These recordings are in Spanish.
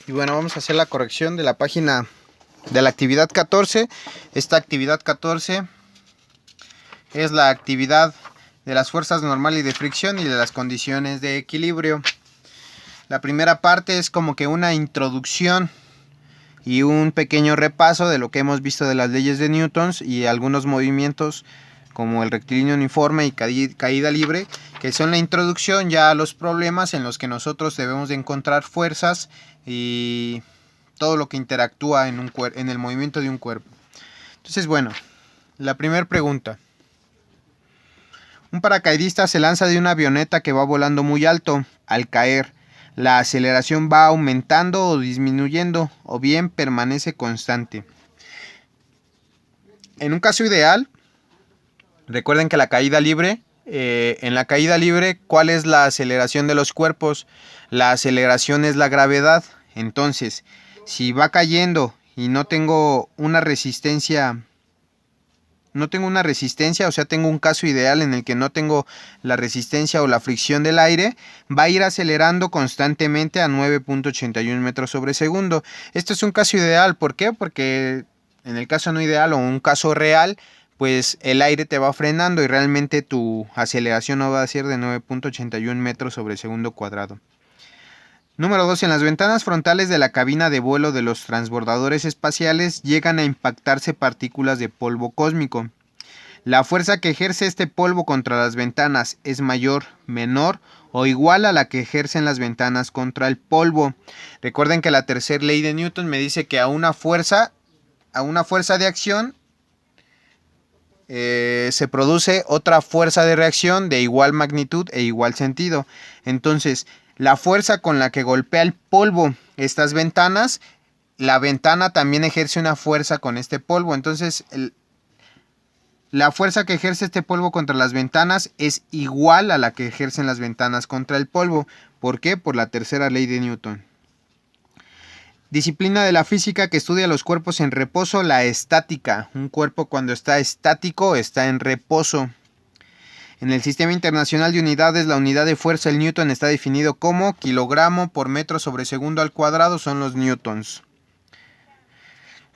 Y bueno, vamos a hacer la corrección de la página de la actividad 14. Esta actividad 14 es la actividad de las fuerzas normal y de fricción y de las condiciones de equilibrio. La primera parte es como que una introducción y un pequeño repaso de lo que hemos visto de las leyes de Newton y algunos movimientos como el rectilíneo uniforme y caída libre, que son la introducción ya a los problemas en los que nosotros debemos de encontrar fuerzas y todo lo que interactúa en el movimiento de un cuerpo. Entonces, bueno, la primera pregunta. Un paracaidista se lanza de una avioneta que va volando muy alto. Al caer, la aceleración va aumentando o disminuyendo, o bien permanece constante. En un caso ideal, recuerden que la caída libre, en la caída libre, ¿cuál es la aceleración de los cuerpos? La aceleración es la gravedad. Entonces, si va cayendo y no tengo una resistencia, o sea, tengo un caso ideal en el que no tengo la resistencia o la fricción del aire, va a ir acelerando constantemente a 9.81 metros sobre segundo. Esto es un caso ideal, ¿por qué? Porque en el caso no ideal o un caso real, pues el aire te va frenando y realmente tu aceleración no va a ser de 9.81 metros sobre segundo cuadrado. Número 2. En las ventanas frontales de la cabina de vuelo de los transbordadores espaciales llegan a impactarse partículas de polvo cósmico. La fuerza que ejerce este polvo contra las ventanas es mayor, menor o igual a la que ejercen las ventanas contra el polvo. Recuerden que la tercera ley de Newton me dice que a una fuerza de acción se produce otra fuerza de reacción de igual magnitud e igual sentido. Entonces, la fuerza con la que golpea el polvo estas ventanas, la ventana también ejerce una fuerza con este polvo. Entonces, la fuerza que ejerce este polvo contra las ventanas es igual a la que ejercen las ventanas contra el polvo. ¿Por qué? Por la tercera ley de Newton. Disciplina de la física que estudia los cuerpos en reposo, la estática. Un cuerpo cuando está estático está en reposo. En el Sistema Internacional de Unidades, la unidad de fuerza, el newton, está definido como kilogramo por metro sobre segundo al cuadrado, son los newtons.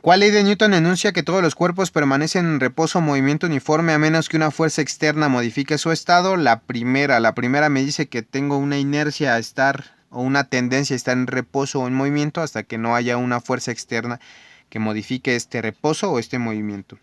¿Cuál ley de Newton enuncia que todos los cuerpos permanecen en reposo o movimiento uniforme a menos que una fuerza externa modifique su estado? La primera me dice que tengo una inercia a estar o una tendencia a estar en reposo o en movimiento hasta que no haya una fuerza externa que modifique este reposo o este movimiento.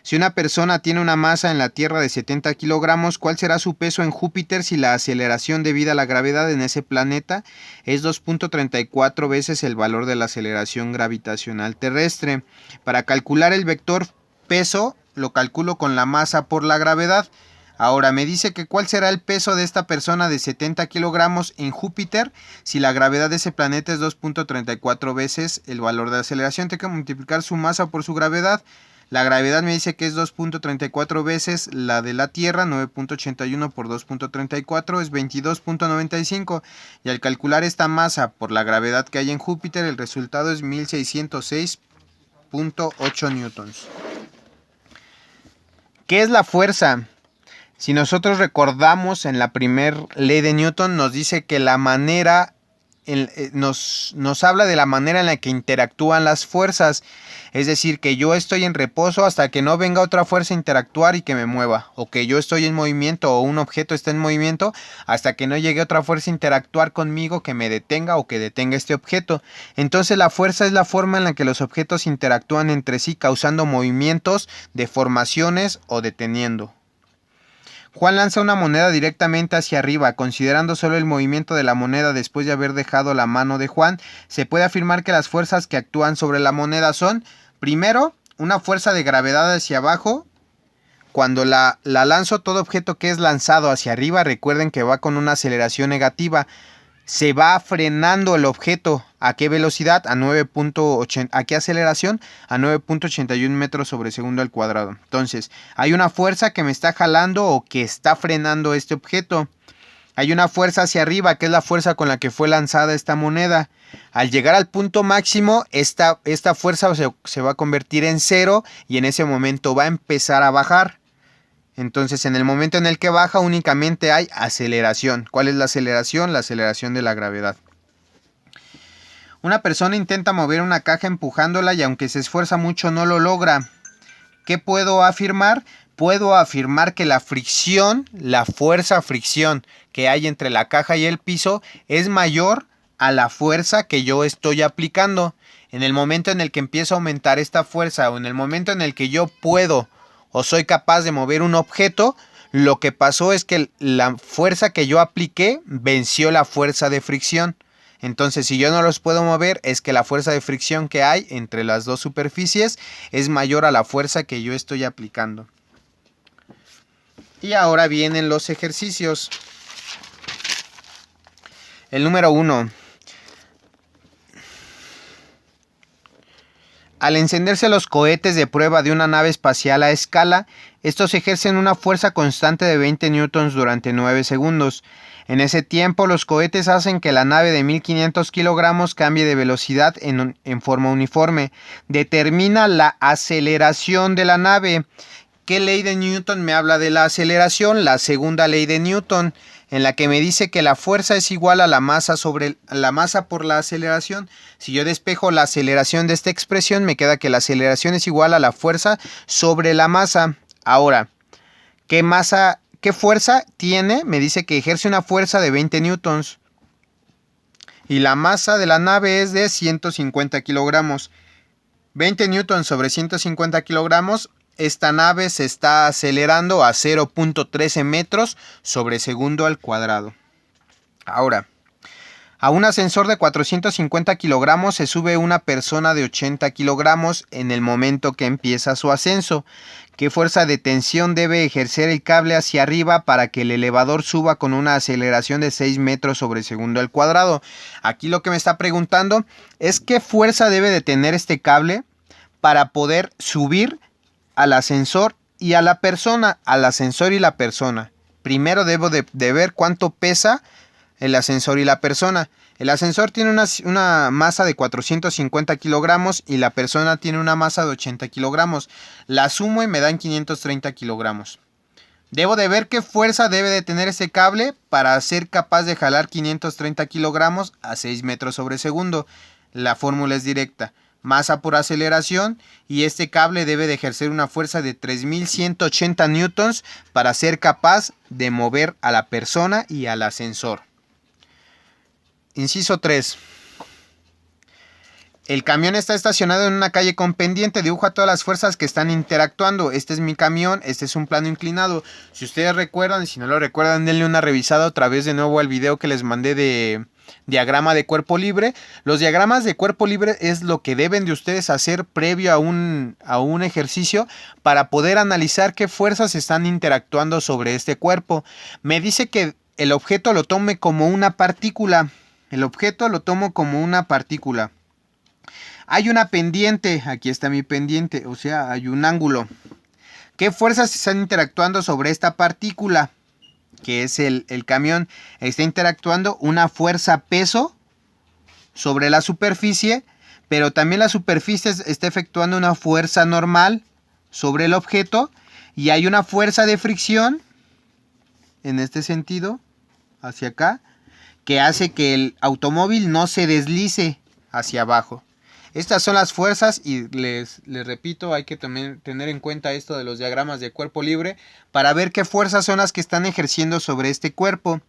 Si una persona tiene una masa en la Tierra de 70 kilogramos, ¿cuál será su peso en Júpiter si la aceleración debida a la gravedad en ese planeta es 2.34 veces el valor de la aceleración gravitacional terrestre? Para calcular el vector peso, lo calculo con la masa por la gravedad. Ahora me dice que cuál será el peso de esta persona de 70 kilogramos en Júpiter si la gravedad de ese planeta es 2.34 veces el valor de la aceleración. Tengo que multiplicar su masa por su gravedad. La gravedad me dice que es 2.34 veces la de la Tierra, 9.81 por 2.34 es 22.95. Y al calcular esta masa por la gravedad que hay en Júpiter, el resultado es 1606.8 newtons. ¿Qué es la fuerza? Si nosotros recordamos en la primera ley de Newton, nos dice que la manera, nos habla de la manera en la que interactúan las fuerzas. Es decir, que yo estoy en reposo hasta que no venga otra fuerza a interactuar y que me mueva. O que yo estoy en movimiento o un objeto está en movimiento hasta que no llegue otra fuerza a interactuar conmigo que me detenga o que detenga este objeto. Entonces la fuerza es la forma en la que los objetos interactúan entre sí causando movimientos, deformaciones o deteniendo. Juan lanza una moneda directamente hacia arriba. Considerando solo el movimiento de la moneda después de haber dejado la mano de Juan, se puede afirmar que las fuerzas que actúan sobre la moneda son, primero, una fuerza de gravedad hacia abajo. Cuando la lanzo, todo objeto que es lanzado hacia arriba, recuerden que va con una aceleración negativa. Se va frenando el objeto. ¿A qué velocidad? ¿A qué aceleración? A 9.81 metros sobre segundo al cuadrado. Entonces, hay una fuerza que me está jalando o que está frenando este objeto. Hay una fuerza hacia arriba, que es la fuerza con la que fue lanzada esta moneda. Al llegar al punto máximo, esta fuerza se va a convertir en cero y en ese momento va a empezar a bajar. Entonces, en el momento en el que baja, únicamente hay aceleración. ¿Cuál es la aceleración? La aceleración de la gravedad. Una persona intenta mover una caja empujándola y aunque se esfuerza mucho no lo logra. ¿Qué puedo afirmar? Puedo afirmar que la fricción, la fuerza fricción que hay entre la caja y el piso es mayor a la fuerza que yo estoy aplicando. En el momento en el que empiezo a aumentar esta fuerza o en el momento en el que yo puedo o soy capaz de mover un objeto, lo que pasó es que la fuerza que yo apliqué venció la fuerza de fricción. Entonces, si yo no los puedo mover, es que la fuerza de fricción que hay entre las dos superficies es mayor a la fuerza que yo estoy aplicando. Y ahora vienen los ejercicios. El número 1. Al encenderse los cohetes de prueba de una nave espacial a escala, estos ejercen una fuerza constante de 20 newtons durante 9 segundos. En ese tiempo, los cohetes hacen que la nave de 1500 kilogramos cambie de velocidad en forma uniforme. Determina la aceleración de la nave. ¿Qué ley de Newton me habla de la aceleración? La segunda ley de Newton, en la que me dice que la fuerza es igual a la masa sobre la masa por la aceleración. Si yo despejo la aceleración de esta expresión, me queda que la aceleración es igual a la fuerza sobre la masa. Ahora, ¿qué fuerza tiene? Me dice que ejerce una fuerza de 20 newtons. Y la masa de la nave es de 150 kilogramos. 20 newtons sobre 150 kilogramos. Esta nave se está acelerando a 0.13 metros sobre segundo al cuadrado. Ahora, a un ascensor de 450 kilogramos se sube una persona de 80 kilogramos en el momento que empieza su ascenso. ¿Qué fuerza de tensión debe ejercer el cable hacia arriba para que el elevador suba con una aceleración de 6 metros sobre segundo al cuadrado? Aquí lo que me está preguntando es qué fuerza debe de tener este cable para poder subir al ascensor y a la persona, al ascensor y la persona. Primero debo de ver cuánto pesa el ascensor y la persona. El ascensor tiene una masa de 450 kilogramos y la persona tiene una masa de 80 kilogramos. La sumo y me dan 530 kilogramos. Debo de ver qué fuerza debe de tener ese cable para ser capaz de jalar 530 kilogramos a 6 metros sobre segundo. La fórmula es directa. Masa por aceleración, y este cable debe de ejercer una fuerza de 3180 newtons para ser capaz de mover a la persona y al ascensor. Inciso 3. El camión está estacionado en una calle con pendiente. Dibuja todas las fuerzas que están interactuando. Este es mi camión, este es un plano inclinado. Si ustedes recuerdan, y si no lo recuerdan, denle una revisada otra vez de nuevo al video que les mandé de diagrama de cuerpo libre. Los diagramas de cuerpo libre es lo que deben de ustedes hacer previo a un ejercicio para poder analizar qué fuerzas están interactuando sobre este cuerpo. Me dice que el objeto lo tome como una partícula. El objeto lo tomo como una partícula. Hay una pendiente, aquí está mi pendiente, o sea, hay un ángulo. ¿Qué fuerzas están interactuando sobre esta partícula? Que es el camión. Está interactuando una fuerza peso sobre la superficie, pero también la superficie está efectuando una fuerza normal sobre el objeto, y hay una fuerza de fricción en este sentido, hacia acá, que hace que el automóvil no se deslice hacia abajo. Estas son las fuerzas, y les repito, hay que tener en cuenta esto de los diagramas de cuerpo libre para ver qué fuerzas son las que están ejerciendo sobre este cuerpo.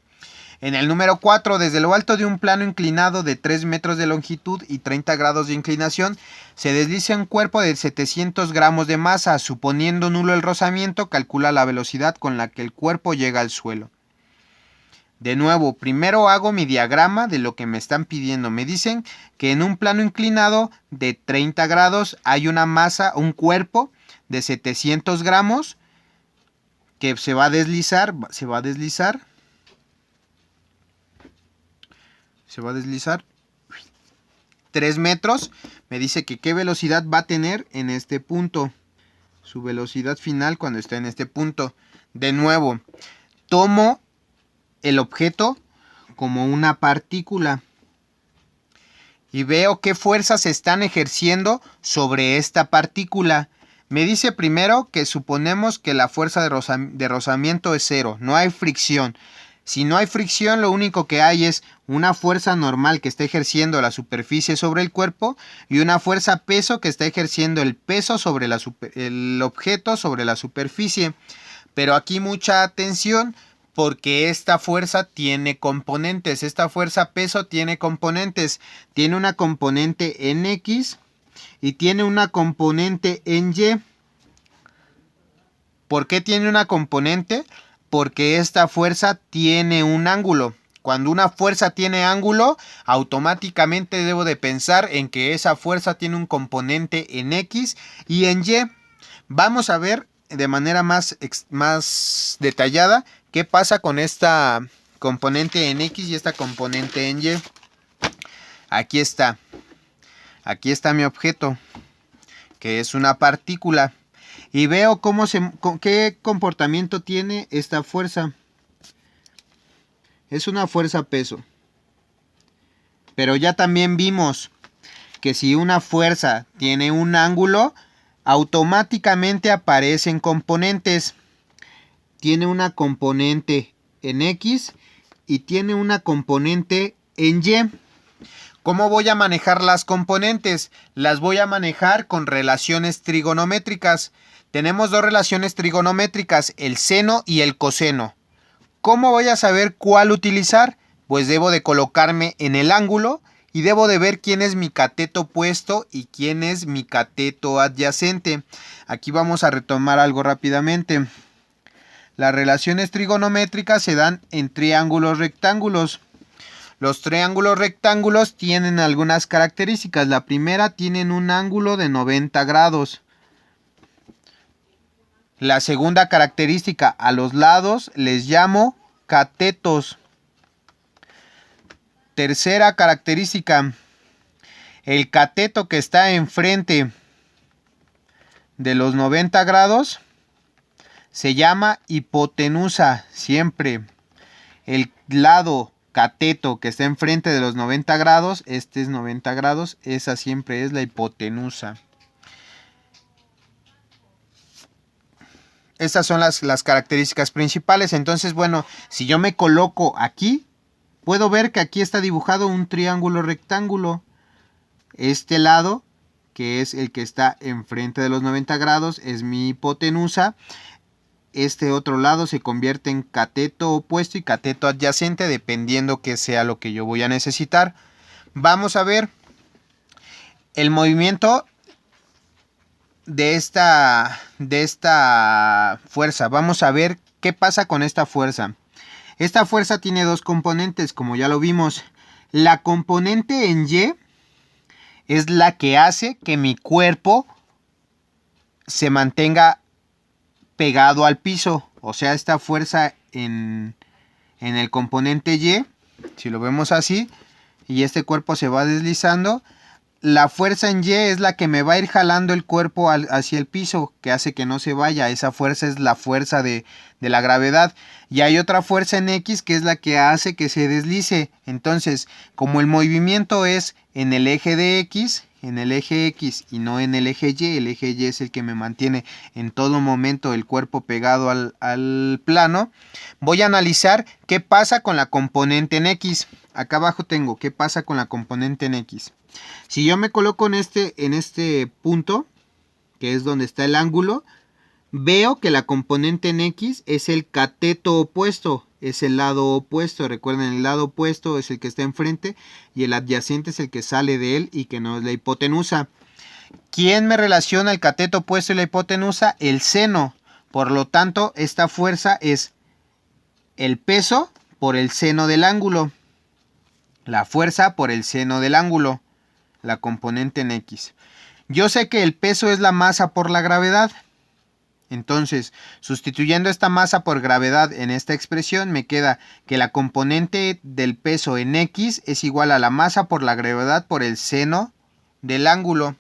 En el número 4, desde lo alto de un plano inclinado de 3 metros de longitud y 30 grados de inclinación, se desliza un cuerpo de 700 gramos de masa. Suponiendo nulo el rozamiento, calcula la velocidad con la que el cuerpo llega al suelo. De nuevo, primero hago mi diagrama de lo que me están pidiendo. Me dicen que en un plano inclinado de 30 grados hay una masa, un cuerpo de 700 gramos que se va a deslizar, 3 metros. Me dice que qué velocidad va a tener en este punto. Su velocidad final cuando está en este punto. De nuevo, tomo el objeto como una partícula y veo qué fuerzas están ejerciendo sobre esta partícula. Me dice primero que suponemos que la fuerza de rozamiento es 0, no hay fricción. Si no hay fricción, lo único que hay es una fuerza normal que está ejerciendo la superficie sobre el cuerpo y una fuerza peso que está ejerciendo el peso sobre el objeto sobre la superficie. Pero aquí mucha atención porque esta fuerza tiene componentes. Esta fuerza peso tiene componentes. Tiene una componente en X y tiene una componente en Y. ¿Por qué tiene una componente? Porque esta fuerza tiene un ángulo. Cuando una fuerza tiene ángulo, automáticamente debo de pensar en que esa fuerza tiene un componente en X y en Y. Vamos a ver de manera más detallada qué pasa con esta componente en X y esta componente en Y. Aquí está. Aquí está mi objeto, que es una partícula. Y veo qué comportamiento tiene esta fuerza. Es una fuerza peso. Pero ya también vimos que si una fuerza tiene un ángulo, automáticamente aparecen componentes. Tiene una componente en X y tiene una componente en Y. ¿Cómo voy a manejar las componentes? Las voy a manejar con relaciones trigonométricas. Tenemos dos relaciones trigonométricas, el seno y el coseno. ¿Cómo voy a saber cuál utilizar? Pues debo de colocarme en el ángulo y debo de ver quién es mi cateto opuesto y quién es mi cateto adyacente. Aquí vamos a retomar algo rápidamente. Las relaciones trigonométricas se dan en triángulos rectángulos. Los triángulos rectángulos tienen algunas características. La primera, tienen un ángulo de 90 grados. La segunda característica, a los lados les llamo catetos. Tercera característica, el cateto que está enfrente de los 90 grados se llama hipotenusa. Siempre el lado cateto que está enfrente de los 90 grados, este es 90 grados, esa siempre es la hipotenusa. Estas son las características principales. Entonces, bueno, si yo me coloco aquí, puedo ver que aquí está dibujado un triángulo rectángulo. Este lado, que es el que está enfrente de los 90 grados, es mi hipotenusa. Este otro lado se convierte en cateto opuesto y cateto adyacente, dependiendo que sea lo que yo voy a necesitar. Vamos a ver el movimiento de esta fuerza. Vamos a ver qué pasa con esta fuerza. Esta fuerza tiene dos componentes, como ya lo vimos. La componente en Y es la que hace que mi cuerpo se mantenga pegado al piso. O sea, esta fuerza en el componente Y, si lo vemos así, y este cuerpo se va deslizando, la fuerza en Y es la que me va a ir jalando el cuerpo hacia el piso, que hace que no se vaya. Esa fuerza es la fuerza de la gravedad. Y hay otra fuerza en X que es la que hace que se deslice. Entonces, como el movimiento es en el eje de X, en el eje X y no en el eje Y es el que me mantiene en todo momento el cuerpo pegado al plano, voy a analizar qué pasa con la componente en X. Acá abajo tengo qué pasa con la componente en X. Si yo me coloco en este punto, que es donde está el ángulo, veo que la componente en X es el cateto opuesto, es el lado opuesto. Recuerden, el lado opuesto es el que está enfrente y el adyacente es el que sale de él y que no es la hipotenusa. ¿Quién me relaciona el cateto opuesto y la hipotenusa? El seno. Por lo tanto, esta fuerza es el peso por el seno del ángulo. La fuerza por el seno del ángulo. La componente en X. Yo sé que el peso es la masa por la gravedad. Entonces, sustituyendo esta masa por gravedad en esta expresión, me queda que la componente del peso en X es igual a la masa por la gravedad por el seno del ángulo.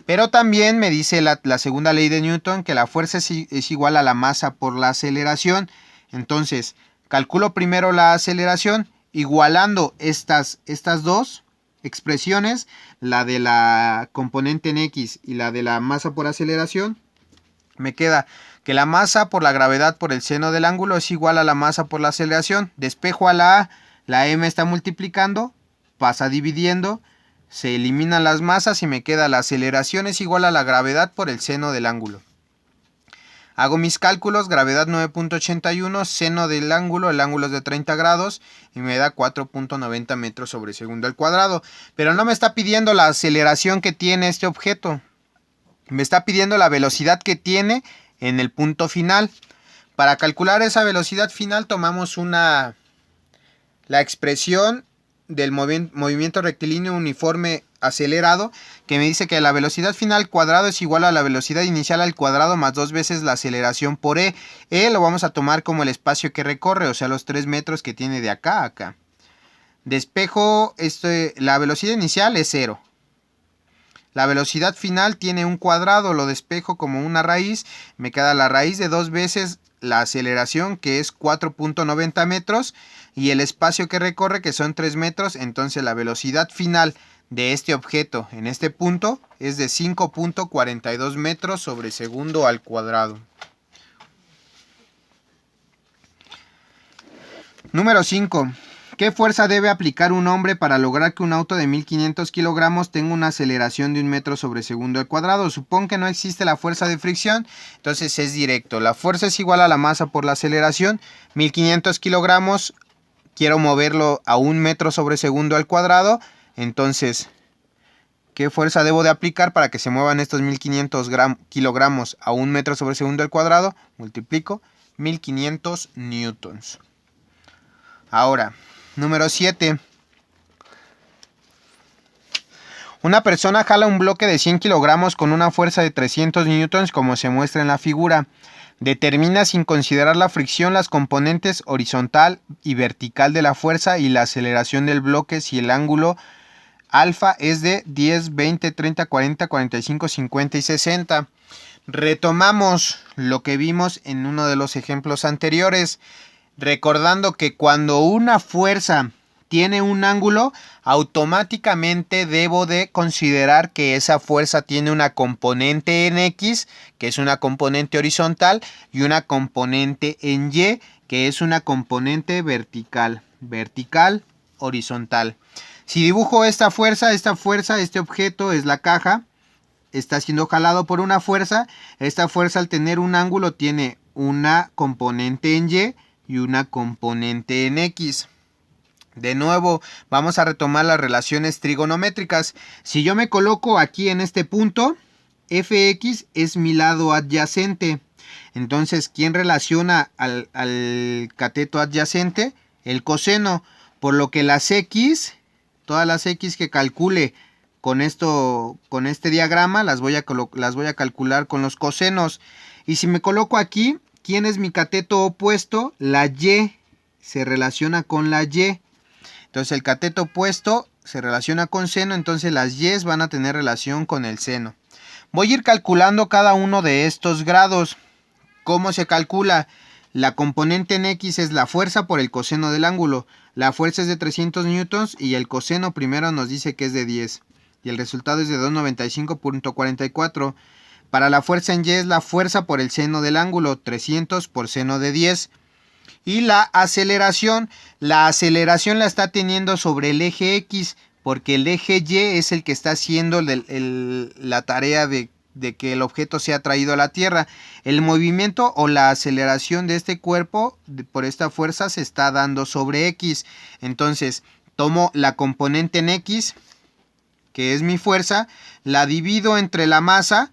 Pero también me dice la segunda ley de Newton que la fuerza es igual a la masa por la aceleración. Entonces, calculo primero la aceleración, igualando estas dos expresiones, la de la componente en X y la de la masa por aceleración. Me queda que la masa por la gravedad por el seno del ángulo es igual a la masa por la aceleración. Despejo a la m está multiplicando, pasa dividiendo, se eliminan las masas y me queda la aceleración es igual a la gravedad por el seno del ángulo. Hago mis cálculos, gravedad 9.81, seno del ángulo, el ángulo es de 30 grados y me da 4.90 metros sobre segundo al cuadrado. Pero no me está pidiendo la aceleración que tiene este objeto. Me está pidiendo la velocidad que tiene en el punto final. Para calcular esa velocidad final tomamos la expresión del movimiento rectilíneo uniforme acelerado, que me dice que la velocidad final al cuadrado es igual a la velocidad inicial al cuadrado más 2 veces la aceleración por e. Lo vamos a tomar como el espacio que recorre, o sea los 3 metros que tiene de acá a acá. Despejo, la velocidad inicial es 0. La velocidad final tiene un cuadrado, lo despejo como una raíz, me queda la raíz de 2 veces la aceleración, que es 4.90 metros, y el espacio que recorre, que son 3 metros, entonces la velocidad final de este objeto en este punto es de 5.42 metros sobre segundo al cuadrado. Número 5. ¿Qué fuerza debe aplicar un hombre para lograr que un auto de 1500 kilogramos tenga una aceleración de 1 metro sobre segundo al cuadrado? Supón que no existe la fuerza de fricción, entonces es directo. La fuerza es igual a la masa por la aceleración. 1500 kilogramos, quiero moverlo a 1 metro sobre segundo al cuadrado. Entonces, ¿qué fuerza debo de aplicar para que se muevan estos 1500 kilogramos a 1 metro sobre segundo al cuadrado? Multiplico 1500 newtons. Ahora, número 7. Una persona jala un bloque de 100 kilogramos con una fuerza de 300 newtons como se muestra en la figura. Determina sin considerar la fricción las componentes horizontal y vertical de la fuerza y la aceleración del bloque si el ángulo alfa es de 10, 20, 30, 40, 45, 50 y 60. Retomamos lo que vimos en uno de los ejemplos anteriores. Recordando que cuando una fuerza tiene un ángulo, automáticamente debo de considerar que esa fuerza tiene una componente en X, que es una componente horizontal, y una componente en Y, que es una componente vertical. Vertical, horizontal. Si dibujo esta fuerza, este objeto es la caja, está siendo jalado por una fuerza. Esta fuerza al tener un ángulo tiene una componente en Y y una componente en X. De nuevo, vamos a retomar las relaciones trigonométricas. Si yo me coloco aquí en este punto, Fx es mi lado adyacente. Entonces, ¿quién relaciona al cateto adyacente? El coseno. Por lo que las X, todas las X que calcule con este diagrama, las voy a calcular con los cosenos. Y si me coloco aquí, ¿quién es mi cateto opuesto? La Y se relaciona con la Y. Entonces el cateto opuesto se relaciona con seno, entonces las Y van a tener relación con el seno. Voy a ir calculando cada uno de estos grados. ¿Cómo se calcula? La componente en X es la fuerza por el coseno del ángulo. La fuerza es de 300 newtons y el coseno primero nos dice que es de 10. Y el resultado es de 295.44. Para la fuerza en Y es la fuerza por el seno del ángulo, 300 por seno de 10. Y la aceleración la está teniendo sobre el eje X, porque el eje Y es el que está haciendo la tarea de que el objeto sea traído a la Tierra. El movimiento o la aceleración de este cuerpo por esta fuerza se está dando sobre X. Entonces, tomo la componente en X, que es mi fuerza, la divido entre la masa.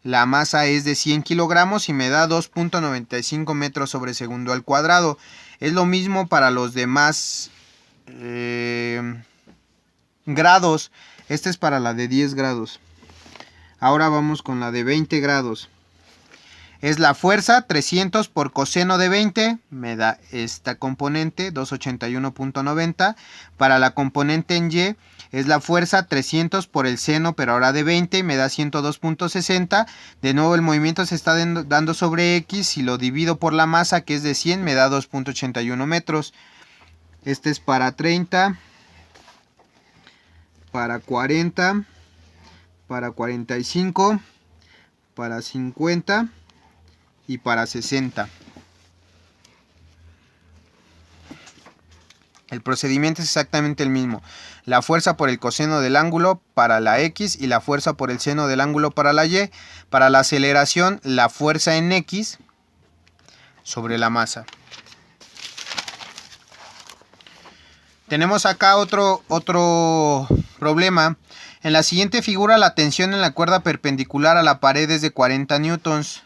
La masa es de 100 kilogramos y me da 2.95 metros sobre segundo al cuadrado. Es lo mismo para los demás grados. Esta es para la de 10 grados. Ahora vamos con la de 20 grados. Es la fuerza 300 por coseno de 20. Me da esta componente 281.90. Para la componente en Y es la fuerza 300 por el seno, pero ahora de 20, y me da 102.60. De nuevo el movimiento se está dando sobre X. Si lo divido por la masa, que es de 100, me da 2.81 metros. Este es para 30, para 40, para 45, para 50 y para 60. El procedimiento es exactamente el mismo. La fuerza por el coseno del ángulo para la X y la fuerza por el seno del ángulo para la Y. Para la aceleración, la fuerza en X sobre la masa. Tenemos acá otro problema. En la siguiente figura, la tensión en la cuerda perpendicular a la pared es de 40 newtons.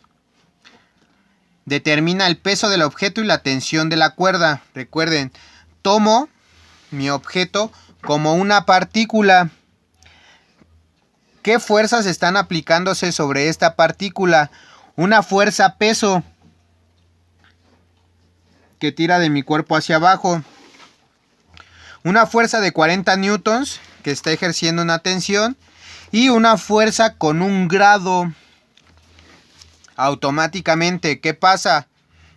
Determina el peso del objeto y la tensión de la cuerda. Recuerden, tomo mi objeto como una partícula. ¿Qué fuerzas están aplicándose sobre esta partícula? Una fuerza peso que tira de mi cuerpo hacia abajo. Una fuerza de 40 newtons que está ejerciendo una tensión. Y una fuerza con un grado. Automáticamente, ¿qué pasa?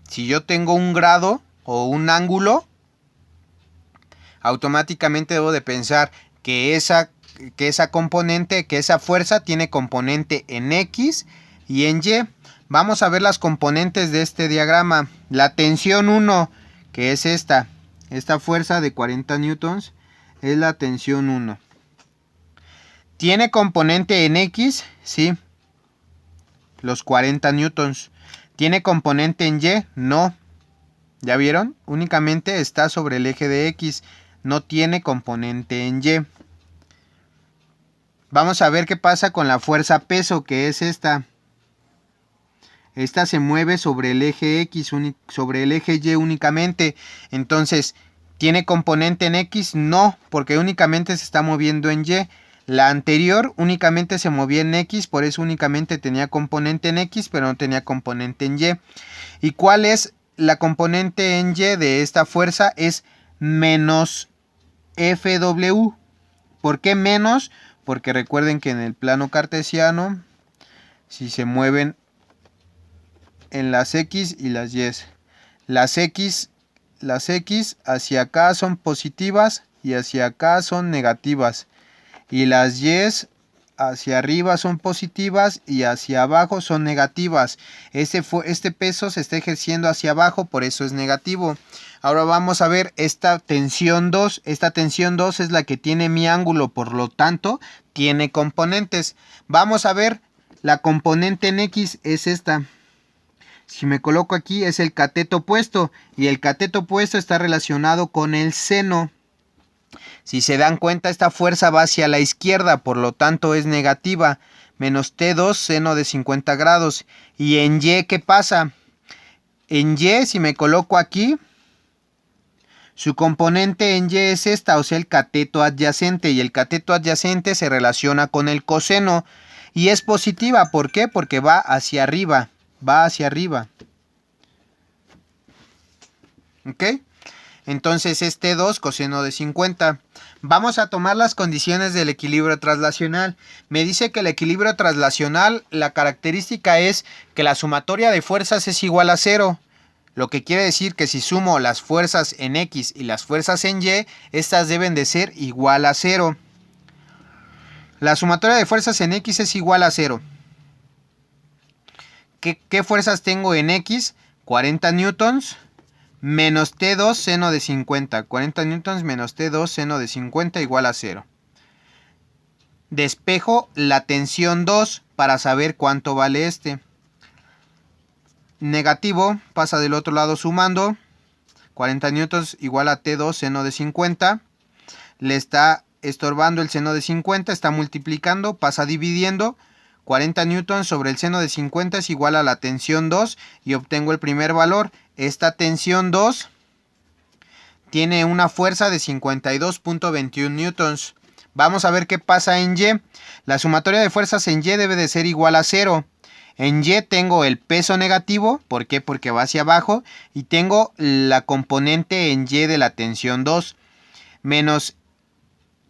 Si yo tengo un grado o un ángulo, automáticamente debo de pensar que esa componente, que esa fuerza tiene componente en X y en Y. Vamos a ver las componentes de este diagrama. La tensión 1, que es esta fuerza de 40 newtons, es la tensión 1. ¿Tiene componente en X? Sí. Los 40 newtons. ¿Tiene componente en Y? No. ¿Ya vieron? Únicamente está sobre el eje de X. No tiene componente en Y. Vamos a ver qué pasa con la fuerza peso, que es esta. Esta se mueve sobre el eje X, sobre el eje Y únicamente. Entonces, ¿tiene componente en X? No, porque únicamente se está moviendo en Y. La anterior únicamente se movía en X, por eso únicamente tenía componente en X, pero no tenía componente en Y. ¿Y cuál es la componente en Y de esta fuerza? Es menos FW. ¿Por qué menos? Porque recuerden que en el plano cartesiano, si se mueven en las X y las Y, las X hacia acá son positivas y hacia acá son negativas. Y las Y hacia arriba son positivas y hacia abajo son negativas. Este peso se está ejerciendo hacia abajo, por eso es negativo. Ahora vamos a ver esta tensión 2. Esta tensión 2 es la que tiene mi ángulo, por lo tanto, tiene componentes. Vamos a ver, la componente en X es esta. Si me coloco aquí es el cateto opuesto y el cateto opuesto está relacionado con el seno. Si se dan cuenta, esta fuerza va hacia la izquierda, por lo tanto es negativa. Menos T2 seno de 50 grados. ¿Y en Y qué pasa? En Y, si me coloco aquí, su componente en Y es esta, o sea, el cateto adyacente. Y el cateto adyacente se relaciona con el coseno. Y es positiva, ¿por qué? Porque va hacia arriba. Va hacia arriba. ¿Ok? Entonces es T2 coseno de 50. Vamos a tomar las condiciones del equilibrio traslacional. Me dice que el equilibrio traslacional, la característica es que la sumatoria de fuerzas es igual a 0. Lo que quiere decir que si sumo las fuerzas en X y las fuerzas en Y, estas deben de ser igual a 0. La sumatoria de fuerzas en X es igual a 0. ¿Qué fuerzas tengo en X? 40 newtons. Menos T2 seno de 50. 40 newtons menos T2 seno de 50 igual a 0. Despejo la tensión 2 para saber cuánto vale este. Negativo pasa del otro lado sumando. 40 newtons igual a T2 seno de 50. Le está estorbando el seno de 50. Está multiplicando. Pasa dividiendo. 40 newtons sobre el seno de 50 es igual a la tensión 2 y obtengo el primer valor. Esta tensión 2 tiene una fuerza de 52.21 newtons. Vamos a ver qué pasa en Y. La sumatoria de fuerzas en Y debe de ser igual a 0. En Y tengo el peso negativo. ¿Por qué? Porque va hacia abajo. Y tengo la componente en Y de la tensión 2. Menos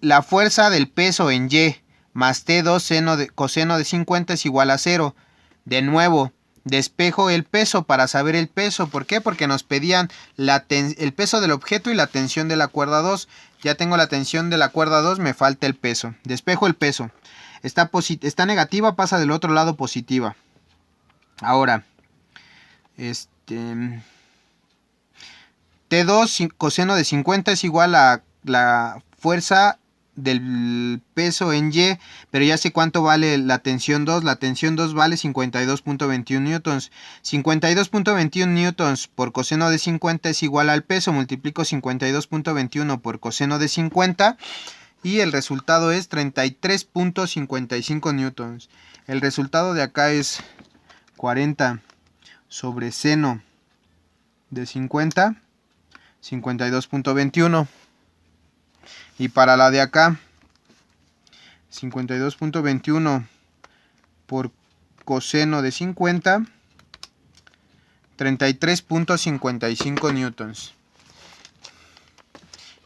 la fuerza del peso en Y. Más T2 coseno de 50 es igual a 0. De nuevo, despejo el peso para saber el peso. ¿Por qué? Porque nos pedían el peso del objeto y la tensión de la cuerda 2. Ya tengo la tensión de la cuerda 2, me falta el peso. Despejo el peso. Está negativa, pasa del otro lado positiva. Ahora, T2 coseno de 50 es igual a la fuerza del peso en Y, pero ya sé cuánto vale la tensión 2. La tensión 2 vale 52.21 newtons. 52.21 newtons por coseno de 50 es igual al peso. Multiplico 52.21 por coseno de 50 y el resultado es 33.55 newtons. El resultado de acá es 40 sobre seno de 50, 52.21. Y para la de acá, 52.21 por coseno de 50, 33.55 newtons.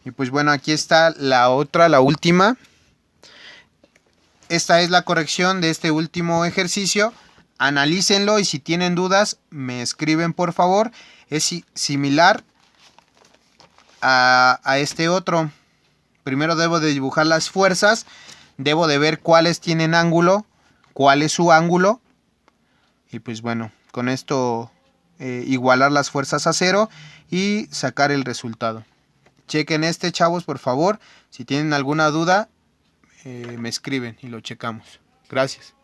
Y pues bueno, aquí está la otra, la última. Esta es la corrección de este último ejercicio. Analícenlo y si tienen dudas, me escriben por favor. Es similar a este otro. Primero debo de dibujar las fuerzas, debo de ver cuáles tienen ángulo, cuál es su ángulo. Y pues bueno, con esto igualar las fuerzas a cero y sacar el resultado. Chequen chavos, por favor. Si tienen alguna duda, me escriben y lo checamos. Gracias.